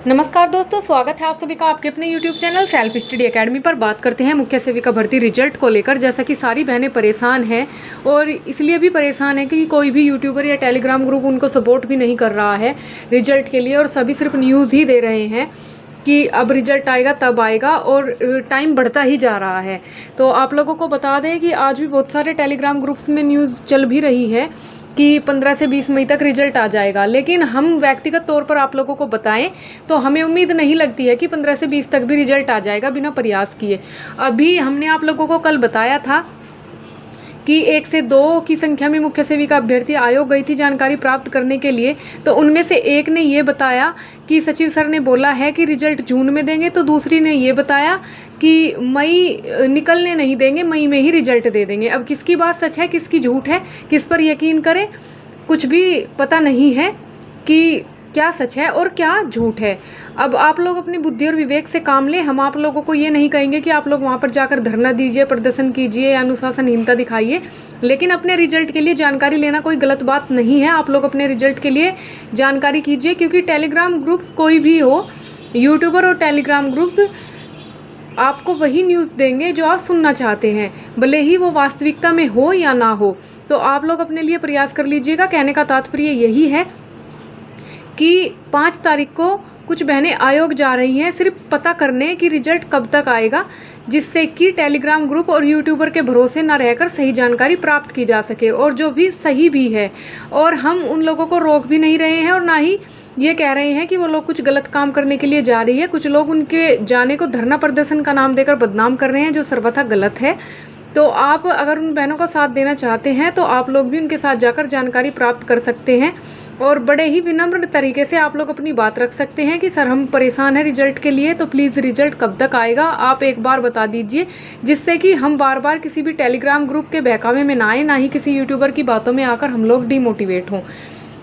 नमस्कार दोस्तों, स्वागत है आप सभी का आपके अपने YouTube channel self study academy पर। बात करते हैं मुख्य सेविका भर्ती रिजल्ट को लेकर। जैसा कि सारी बहनें परेशान हैं और इसलिए भी परेशान है कि कोई भी यूट्यूबर या टेलीग्राम ग्रुप उनको सपोर्ट भी नहीं कर रहा है रिजल्ट के लिए, और सभी सिर्फ न्यूज़ ही दे रहे हैं कि अब रिजल्ट आएगा तब आएगा, और टाइम बढ़ता ही जा रहा है। तो आप लोगों को बता दें कि आज भी बहुत सारे टेलीग्राम ग्रुप्स में न्यूज़ चल भी रही है कि 15 से 20 मई तक रिजल्ट आ जाएगा, लेकिन हम व्यक्तिगत तौर पर आप लोगों को बताएं तो हमें उम्मीद नहीं लगती है कि 15 से 20 तक भी रिजल्ट आ जाएगा बिना प्रयास किए। अभी हमने आप लोगों को कल बताया था कि 1 से 2 की संख्या में मुख्य सेविका अभ्यर्थी आयोग गई थी जानकारी प्राप्त करने के लिए। तो उनमें से एक ने ये बताया कि सचिव सर ने बोला है कि रिजल्ट जून में देंगे, तो दूसरी ने ये बताया कि मई निकलने नहीं देंगे, मई में ही रिजल्ट दे देंगे। अब किसकी बात सच है, किसकी झूठ है, किस पर यकीन करें, कुछ भी पता नहीं है कि क्या सच है और क्या झूठ है। अब आप लोग अपनी बुद्धि और विवेक से काम लें। हम आप लोगों को ये नहीं कहेंगे कि आप लोग वहाँ पर जाकर धरना दीजिए, प्रदर्शन कीजिए या अनुशासनहीनता दिखाइए, लेकिन अपने रिजल्ट के लिए जानकारी लेना कोई गलत बात नहीं है। आप लोग अपने रिजल्ट के लिए जानकारी कीजिए, क्योंकि टेलीग्राम ग्रुप्स कोई भी हो, यूट्यूबर और टेलीग्राम ग्रुप्स आपको वही न्यूज़ देंगे जो आप सुनना चाहते हैं, भले ही वो वास्तविकता में हो या ना हो। तो आप लोग अपने लिए प्रयास कर लीजिएगा। कहने का तात्पर्य यही है कि 5 तारीख को कुछ बहनें आयोग जा रही हैं सिर्फ पता करने कि रिजल्ट कब तक आएगा, जिससे कि टेलीग्राम ग्रुप और यूट्यूबर के भरोसे ना रहकर सही जानकारी प्राप्त की जा सके, और जो भी सही भी है। और हम उन लोगों को रोक भी नहीं रहे हैं और ना ही ये कह रहे हैं कि वो लोग कुछ गलत काम करने के लिए जा रही है। कुछ लोग उनके जाने को धरना प्रदर्शन का नाम देकर बदनाम कर रहे हैं, जो सर्वथा गलत है। तो आप अगर उन बहनों का साथ देना चाहते हैं तो आप लोग भी उनके साथ जाकर जानकारी प्राप्त कर सकते हैं, और बड़े ही विनम्र तरीके से आप लोग अपनी बात रख सकते हैं कि सर हम परेशान हैं रिजल्ट के लिए, तो प्लीज़ रिजल्ट कब तक आएगा आप एक बार बता दीजिए, जिससे कि हम बार बार किसी भी टेलीग्राम ग्रुप के बहकावे में ना आए, ना ही किसी यूट्यूबर की बातों में आकर हम लोग डिमोटिवेट हों।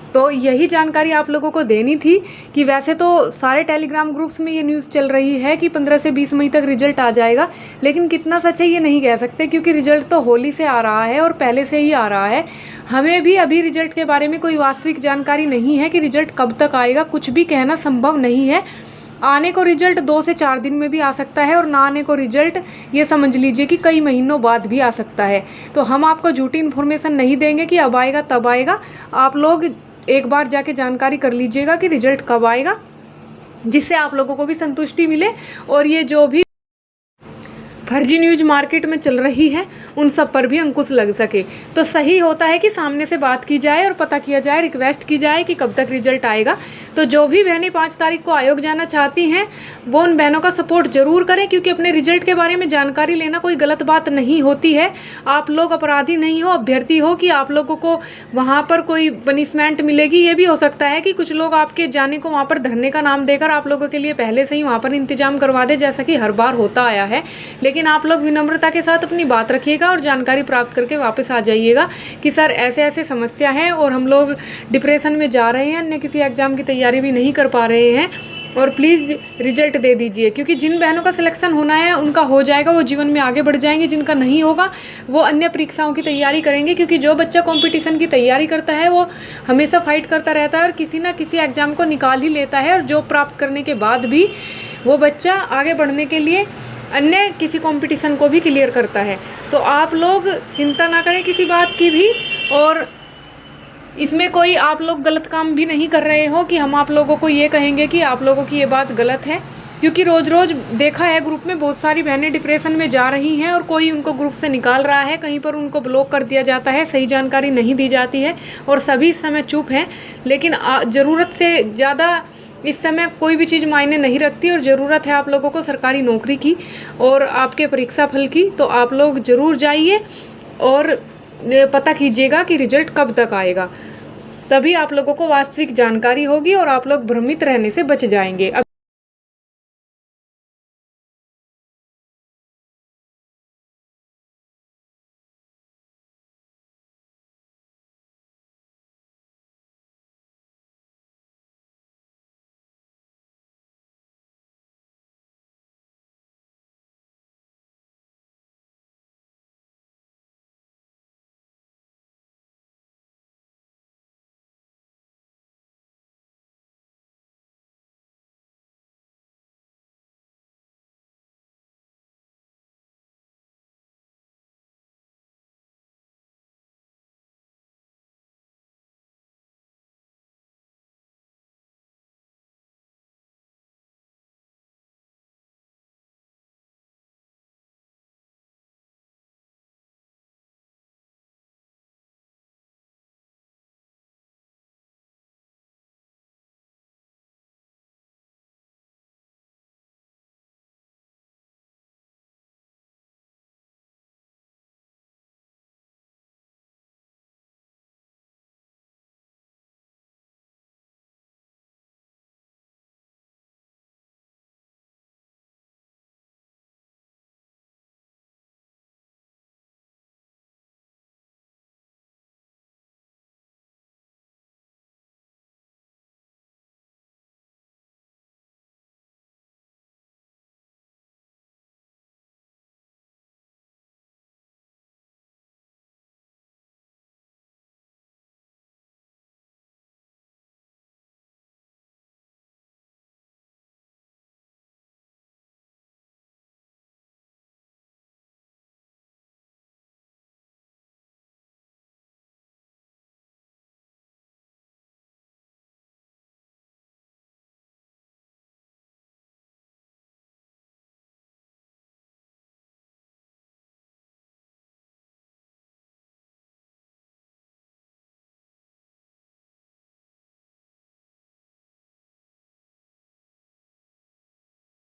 तो यही जानकारी आप लोगों को देनी थी कि वैसे तो सारे टेलीग्राम ग्रुप्स में ये न्यूज़ चल रही है कि 15 से 20 मई तक रिजल्ट आ जाएगा, लेकिन कितना सच है ये नहीं कह सकते, क्योंकि रिजल्ट तो होली से आ रहा है और पहले से ही आ रहा है। हमें भी अभी रिजल्ट के बारे में कोई वास्तविक जानकारी नहीं है कि रिजल्ट कब तक आएगा। कुछ भी कहना संभव नहीं है। आने को रिजल्ट 2 से 4 दिन में भी आ सकता है, और ना आने को रिजल्ट ये समझ लीजिए कि कई महीनों बाद भी आ सकता है। तो हम आपको झूठी इन्फॉर्मेशन नहीं देंगे कि अब आएगा तब आएगा। आप लोग एक बार जाके जानकारी कर लीजिएगा कि रिजल्ट कब आएगा, जिससे आप लोगों को भी संतुष्टि मिले और ये जो भी फर्जी न्यूज़ मार्केट में चल रही है उन सब पर भी अंकुश लग सके। तो सही होता है कि सामने से बात की जाए और पता किया जाए, रिक्वेस्ट की जाए कि कब तक रिजल्ट आएगा। तो जो भी बहनें 5 तारीख को आयोग जाना चाहती हैं वो उन बहनों का सपोर्ट ज़रूर करें, क्योंकि अपने रिजल्ट के बारे में जानकारी लेना कोई गलत बात नहीं होती है। आप लोग अपराधी नहीं हो, अभ्यर्थी हो कि आप लोगों को वहाँ पर कोई पनिशमेंट मिलेगी। ये भी हो सकता है कि कुछ लोग आपके जाने को वहाँ पर धरने का नाम देकर आप लोगों के लिए पहले से ही वहाँ पर इंतजाम करवा दे, जैसा कि हर बार होता आया है। लेकिन आप लोग विनम्रता के साथ अपनी बात रखिएगा और जानकारी प्राप्त करके वापस आ जाइएगा कि सर ऐसे ऐसे समस्या है और हम लोग डिप्रेशन में जा रहे हैं, अन्य किसी एग्जाम की तैयारी भी नहीं कर पा रहे हैं, और प्लीज़ रिजल्ट दे दीजिए। क्योंकि जिन बहनों का सिलेक्शन होना है उनका हो जाएगा, वो जीवन में आगे बढ़ जाएंगे। जिनका नहीं होगा वो अन्य परीक्षाओं की तैयारी करेंगे, क्योंकि जो बच्चा कंपटीशन की तैयारी करता है वो हमेशा फाइट करता रहता है और किसी ना किसी एग्ज़ाम को निकाल ही लेता है, और जो प्राप्त करने के बाद भी वो बच्चा आगे बढ़ने के लिए अन्य किसी कंपटीशन को भी क्लियर करता है। तो आप लोग चिंता ना करें किसी बात की भी, और इसमें कोई आप लोग गलत काम भी नहीं कर रहे हो कि हम आप लोगों को ये कहेंगे कि आप लोगों की ये बात गलत है। क्योंकि रोज़ रोज़ देखा है ग्रुप में बहुत सारी बहनें डिप्रेशन में जा रही हैं और कोई उनको ग्रुप से निकाल रहा है, कहीं पर उनको ब्लॉक कर दिया जाता है, सही जानकारी नहीं दी जाती है और सभी इस समय चुप हैं। लेकिन ज़रूरत से ज़्यादा इस समय कोई भी चीज़ मायने नहीं रखती, और ज़रूरत है आप लोगों को सरकारी नौकरी की और आपके परीक्षा फल की। तो आप लोग ज़रूर जाइए और पता कीजिएगा कि रिजल्ट कब तक आएगा, तभी आप लोगों को वास्तविक जानकारी होगी और आप लोग भ्रमित रहने से बच जाएंगे।